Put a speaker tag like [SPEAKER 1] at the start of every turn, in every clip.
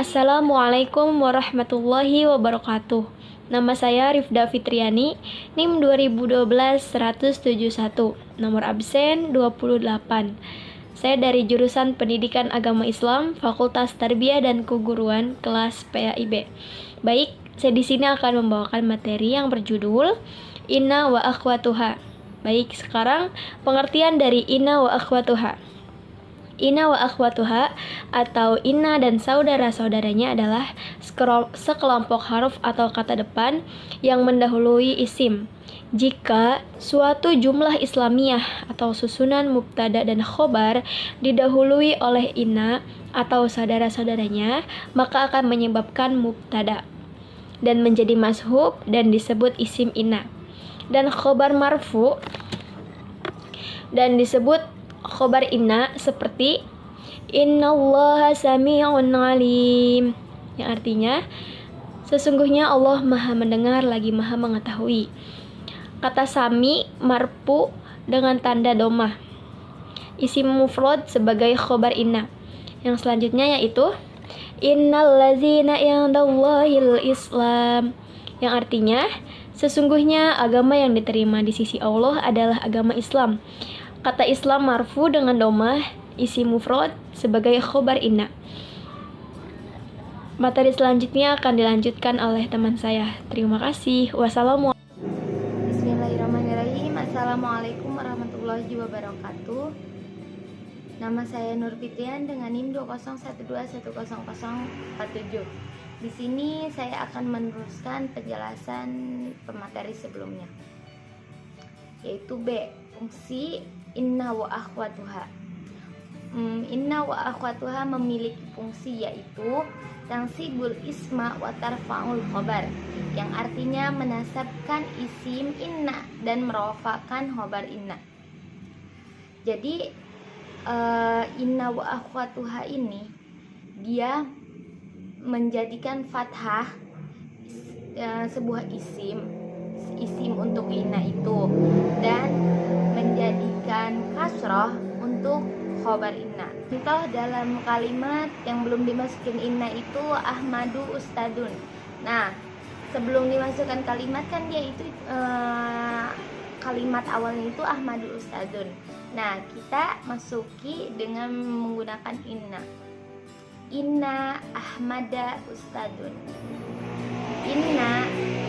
[SPEAKER 1] Assalamualaikum warahmatullahi wabarakatuh. Nama saya Rifda Fitriani, NIM 2012-171, nomor absen 28. Saya dari jurusan Pendidikan Agama Islam, Fakultas Tarbiyah dan Keguruan, kelas PAIB. Baik, saya di sini akan membawakan materi yang berjudul Inna wa akhwatuha. Baik, sekarang pengertian dari Inna wa akhwatuha. Inna wa akhwatuha atau inna dan saudara-saudaranya adalah sekelompok huruf atau kata depan yang mendahului isim. Jika suatu jumlah Islamiyah atau susunan mubtada dan khobar didahului oleh inna atau saudara-saudaranya, maka akan menyebabkan mubtada dan menjadi mashhub dan disebut isim inna. Dan khobar marfu dan disebut khobar inna seperti Innallaha sami'un alim, yang artinya sesungguhnya Allah maha mendengar lagi maha mengetahui. Kata sami marfu dengan tanda domah, isim mufrad sebagai khobar inna. Yang selanjutnya yaitu Innallazina indallahil islam, yang artinya sesungguhnya agama yang diterima di sisi Allah adalah agama Islam. Kata Islam marfu dengan domah, isi mufrad sebagai khobar inna. Materi selanjutnya akan dilanjutkan oleh teman saya. Terima kasih. Wassalamualaikum.
[SPEAKER 2] Bismillahirrahmanirrahim. Assalamualaikum warahmatullahi wabarakatuh. Nama saya Nur Fitrian dengan NIM 201210047. Di sini saya akan meneruskan penjelasan pemateri sebelumnya, yaitu B, fungsi inna wa akhwatuha. Inna wa akhwatuha memiliki fungsi yaitu tansibul isma wa tarfa'ul khobar, yang artinya menasabkan isim inna dan merofakan khobar inna. Jadi inna wa akhwatuha ini dia menjadikan fathah sebuah isim untuk inna itu, dan menjadikan kasroh untuk khobar inna. Contoh dalam kalimat yang belum dimasukin inna itu Ahmadu Ustadun. Nah, sebelum dimasukkan kalimat kan dia itu kalimat awalnya itu Ahmadu Ustadun. Nah, kita masuki dengan menggunakan inna. Inna Ahmada Ustadun. Inna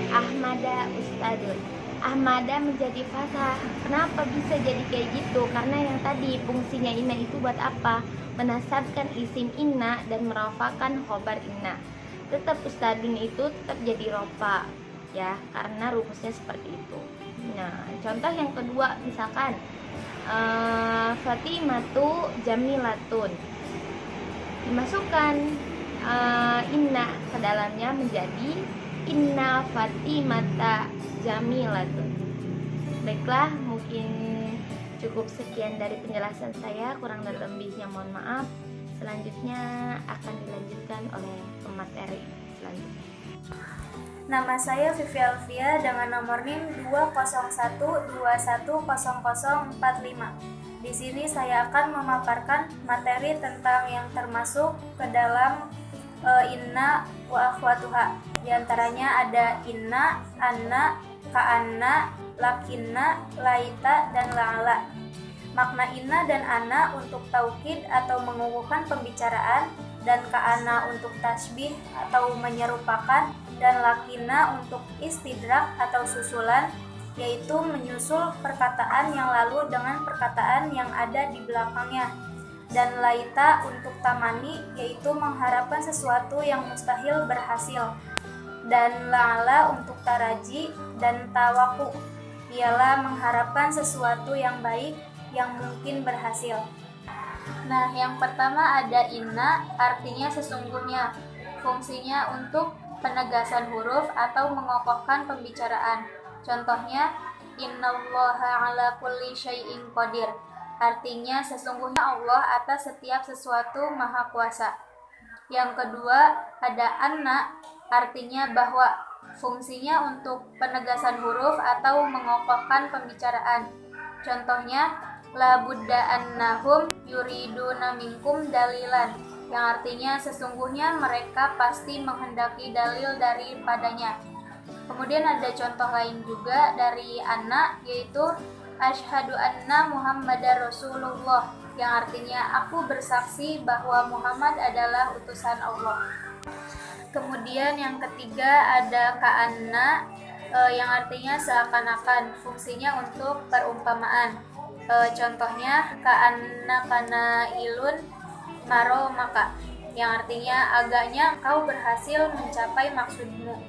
[SPEAKER 2] Ahmada Ustadun. Ahmada menjadi fathah. Kenapa bisa jadi kayak gitu? Karena yang tadi fungsinya inna itu buat apa? Menasabkan isim inna dan merafakan khobar inna. Tetap Ustadun itu tetap jadi rofa, ya, karena rumusnya seperti itu. Nah, contoh yang kedua misalkan Fatimatu Jamilatun, dimasukkan inna ke dalamnya menjadi Inna Fatimata Jamilatun. Baiklah, mungkin cukup sekian dari penjelasan saya, kurang dan lebihnya mohon maaf. Selanjutnya akan dilanjutkan oleh pemateri selanjutnya.
[SPEAKER 3] Nama saya Vivi Alfia dengan nomor NIM 201210045. Di sini saya akan memaparkan materi tentang yang termasuk ke dalam inna wa akhwatuha. Di antaranya ada inna, anna, ka'anna, lakinna, laita, dan la'ala. Makna inna dan anna untuk taukid atau mengukuhkan pembicaraan, dan ka'anna untuk tasbih atau menyerupakan, dan lakinna untuk istidrak atau susulan, yaitu menyusul perkataan yang lalu dengan perkataan yang ada di belakangnya. Dan laita untuk tamani, yaitu mengharapkan sesuatu yang mustahil berhasil. Dan la'ala untuk taraji, dan tawaku ialah mengharapkan sesuatu yang baik yang mungkin berhasil. Nah, yang pertama ada inna, artinya sesungguhnya. Fungsinya untuk penegasan huruf atau mengokohkan pembicaraan. Contohnya, innallaha ala kulli syai'in qadir, artinya sesungguhnya Allah atas setiap sesuatu maha kuasa. Yang kedua ada anna, artinya bahwa. Fungsinya untuk penegasan huruf atau mengokohkan pembicaraan. Contohnya, la budda annahum yuriduna minkum dalilan, yang artinya sesungguhnya mereka pasti menghendaki dalil daripadanya. Kemudian ada contoh lain juga dari Anna, yaitu Asyhadu anna Muhammadar Rasulullah, yang artinya aku bersaksi bahwa Muhammad adalah utusan Allah. Kemudian yang ketiga ada ka'anna, yang artinya seakan-akan, fungsinya untuk perumpamaan. Contohnya ka'anna kana ilun maro maka, yang artinya agaknya kau berhasil mencapai maksudmu.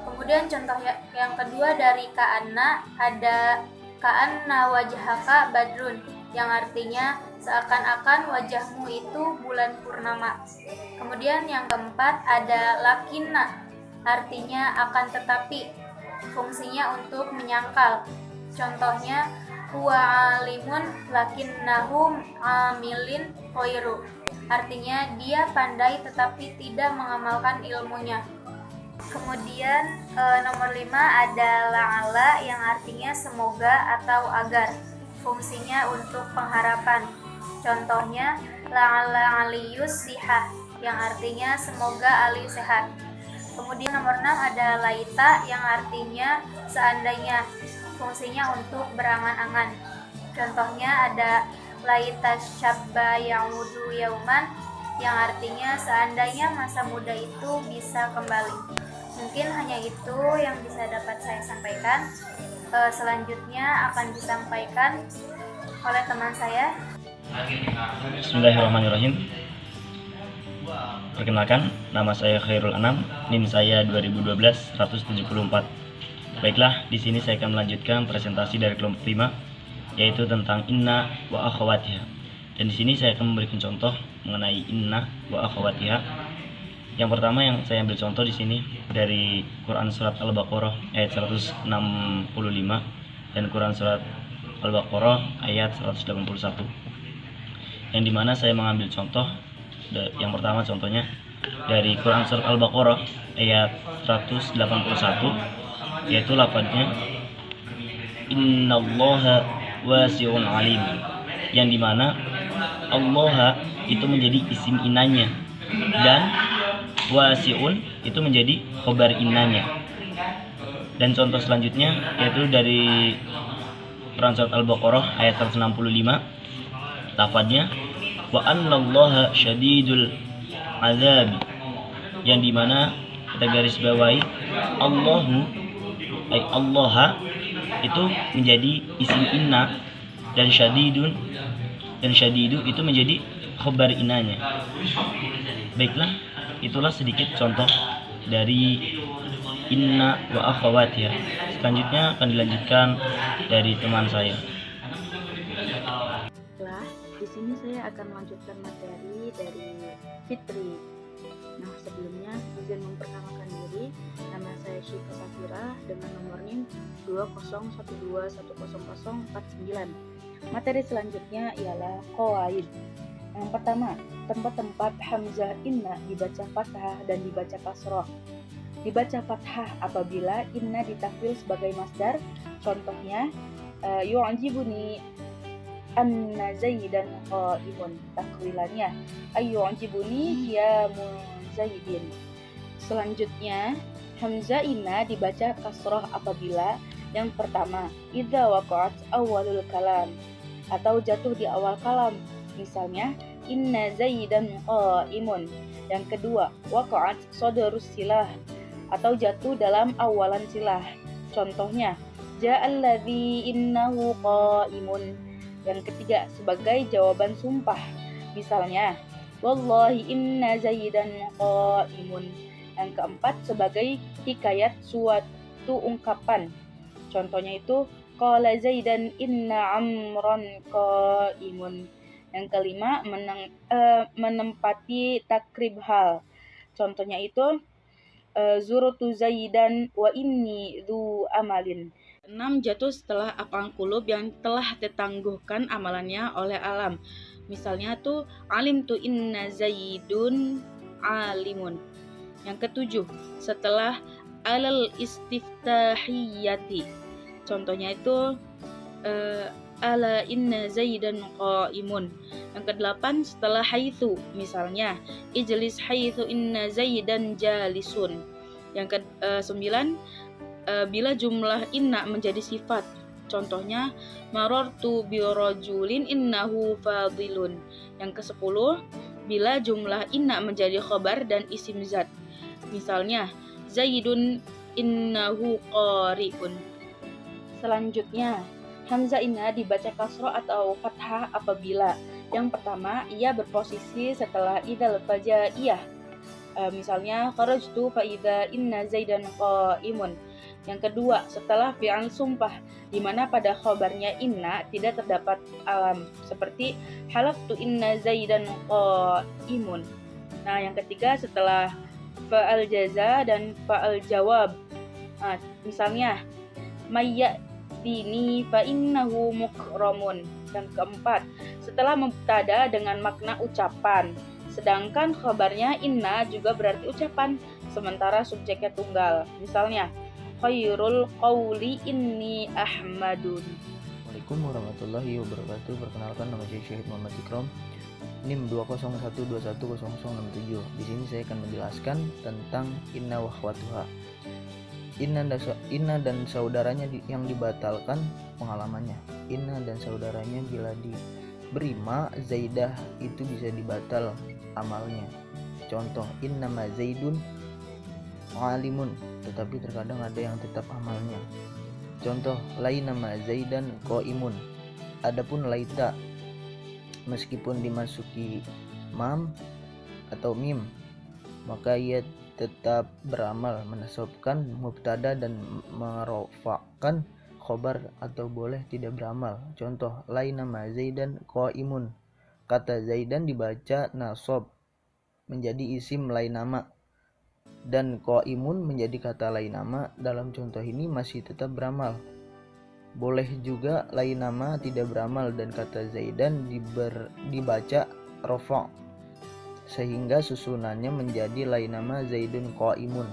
[SPEAKER 3] Kemudian contoh yang kedua dari ka'anna ada ka'anna wajhaka badrun, yang artinya seakan-akan wajahmu itu bulan purnama. Kemudian yang keempat ada lakinna, artinya akan tetapi, fungsinya untuk menyangkal. Contohnya huwa alimun lakinnahum amilin khairu, artinya dia pandai tetapi tidak mengamalkan ilmunya. Kemudian nomor 5 ada la'alla, yang artinya semoga atau agar, fungsinya untuk pengharapan. Contohnya la'alla aliyus sihah, yang artinya semoga Ali sehat. Kemudian nomor 6 ada laita, yang artinya seandainya, fungsinya untuk berangan-angan. Contohnya ada laita syabba ya'udu yauman, yang artinya seandainya masa muda itu bisa kembali. Mungkin hanya itu yang bisa dapat saya sampaikan. Selanjutnya akan disampaikan oleh teman saya.
[SPEAKER 4] Bismillahirrahmanirrahim. Perkenalkan, nama saya Khairul Anam, NIM saya 2012-174. Baiklah, di sini saya akan melanjutkan presentasi dari kelompok 5, yaitu tentang inna wa akhawatiha. Dan di sini saya akan memberikan contoh mengenai inna wa akhawatiha. Yang pertama yang saya ambil contoh di sini dari Quran surat Al-Baqarah ayat 165 dan Quran surat Al-Baqarah ayat 181. Yang dimana saya mengambil contoh yang pertama contohnya dari Quran surat Al-Baqarah ayat 181, yaitu lafadznya innallaha wasi'un alim, yang dimana Allah itu menjadi isim inanya dan wasi'un itu menjadi khobar innanya. Dan contoh selanjutnya yaitu dari Quran surat Al-Baqarah ayat 165, lafadznya wa annallaha syadidul azab, yang dimana kita garis bawahi Allahu ay Allah itu menjadi isim inna dan syadidu itu menjadi khobar inanya. Baiklah, itulah sedikit contoh dari inna wa akhawatiha. Selanjutnya akan dilanjutkan dari teman saya.
[SPEAKER 5] Di sini saya akan melanjutkan materi dari Fitri. Nah, sebelumnya izin memperkenalkan diri. Nama saya Syifa Safira dengan nomor NIM 201210049. Materi selanjutnya ialah qawaid. Yang pertama, tempat-tempat hamzah inna dibaca fathah dan dibaca kasroh. Dibaca fathah apabila inna ditafsir sebagai masdar. Contohnya yu'jibuni anna zaidan qaimun, takwilannya ayyu'jibuni qiyamu zaidin. Selanjutnya hamzah inna dibaca kasroh apabila yang pertama idza waqa'at awalul kalam, atau jatuh di awal kalam, misalnya inna zaidan qaimun. Yang kedua waqa'at sadrus silah, atau jatuh dalam awalan silah, contohnya ja'alladzi innahu qaimun. Yang ketiga sebagai jawaban sumpah, misalnya wallahi inna zaidan qaimun. Yang keempat sebagai hikayat suatu ungkapan, contohnya itu qala zaidan inna amran qaimun. Yang kelima menempati takrib hal, contohnya itu zurutu zaidan wa inni dzu amalin. 6 jatuh setelah af'al qulub yang telah ditangguhkan amalannya oleh alam, misalnya tuh alim tu inna zaidun alimun. Yang ketujuh setelah alal istiftahiyati, contohnya itu ala inna zaidan qa'imun. Yang kedelapan setelah haitsu, misalnya ijlis haitsu inna zaidan jalisun. Yang kesembilan bila jumlah inna menjadi sifat, contohnya marartu bi rajulin innahu fadilun. Yang kesepuluh bila jumlah inna menjadi khabar dan isim zat, misalnya zaidun innahu qari'un. Selanjutnya hamzah inna dibaca kasroh atau fathah apabila yang pertama ia berposisi setelah idzal fajaiyah, misalnya kharajtu fa idza inna zaidan qa'imun. Yang kedua setelah fi'al sumpah di mana pada khabarnya inna tidak terdapat alam, seperti halaftu inna zaidan qa'imun. Nah, yang ketiga setelah fa'al jaza dan fa'al jawab, misalnya mayyatini fa innahu mukramun. Yang keempat setelah mubtada dengan makna ucapan, sedangkan khabarnya inna juga berarti ucapan sementara subjeknya tunggal, misalnya khairul qawli inni ahmadun.
[SPEAKER 6] Assalamualaikum warahmatullahi wabarakatuh. Perkenalkan, nama saya Syahid Muhammad Ikram, NIM 201210067. Di sini saya akan menjelaskan tentang inna wa akhwatuha. Inna dan saudaranya yang dibatalkan pengalamannya. Inna dan saudaranya bila diberi ma zaidah itu bisa dibatal amalnya. Contoh innama zaidun alimun, tetapi terkadang ada yang tetap amalnya. Contoh lainama zaidan qaimun. Adapun laita meskipun dimasuki mam atau mim maka ia tetap beramal, menasabkan mubtada dan merofakkan khobar, atau boleh tidak beramal. Contoh lainama zaidan qaimun, kata zaidan dibaca nasab menjadi isim lainama dan qaimun menjadi kata lainama. Dalam contoh ini masih tetap beramal. Boleh juga lainama tidak beramal dan kata zaidan dibaca rofa sehingga susunannya menjadi lainama zaidun qaimun.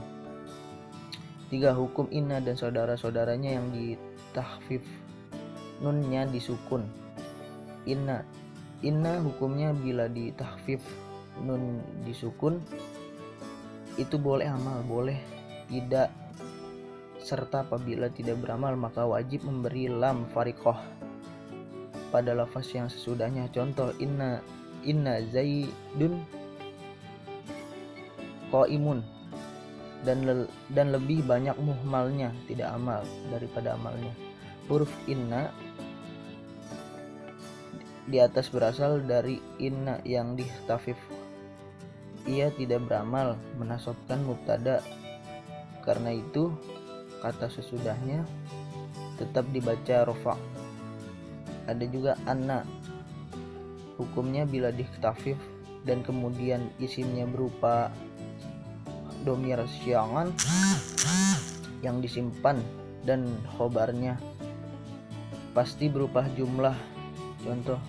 [SPEAKER 6] 3. Hukum inna dan saudara-saudaranya yang ditahfif, nunnya disukun. Inna hukumnya bila ditahfif nun disukun itu boleh amal, boleh tidak, serta apabila tidak beramal maka wajib memberi lam fariqah pada lafaz yang sesudahnya. Contoh inna zaidun qaimun, dan lebih banyak muhmalnya, tidak amal, daripada amalnya. Huruf inna di atas berasal dari inna yang ditahfif. Ia tidak beramal, menasabkan mubtada. Karena itu kata sesudahnya tetap dibaca rofa. Ada juga anna, hukumnya bila ditahfif dan kemudian isimnya berupa domir syiangan yang disimpan dan khobarnya pasti berupa jumlah. Contoh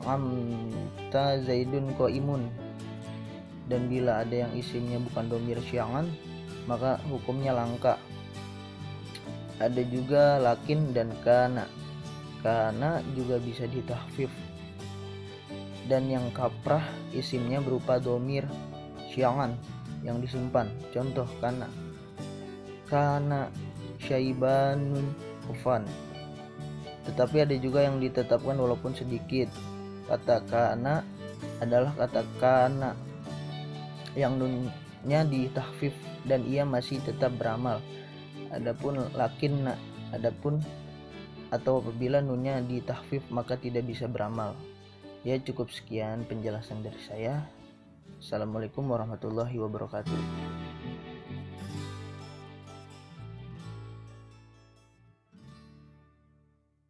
[SPEAKER 6] amta zaidun qaimun, dan bila ada yang isimnya bukan domir syiangan maka hukumnya langka. Ada juga lakin dan kana juga bisa ditahfif dan yang kaprah isimnya berupa domir syiangan yang disimpan. Contoh kana syaibanun ufan. Tetapi ada juga yang ditetapkan walaupun sedikit. Kata kana adalah kata kana yang nunnya ditahfif dan ia masih tetap beramal. Adapun lakinna atau apabila nunnya ditahfif maka tidak bisa beramal. Ya, cukup sekian penjelasan dari saya. Assalamualaikum warahmatullahi wabarakatuh.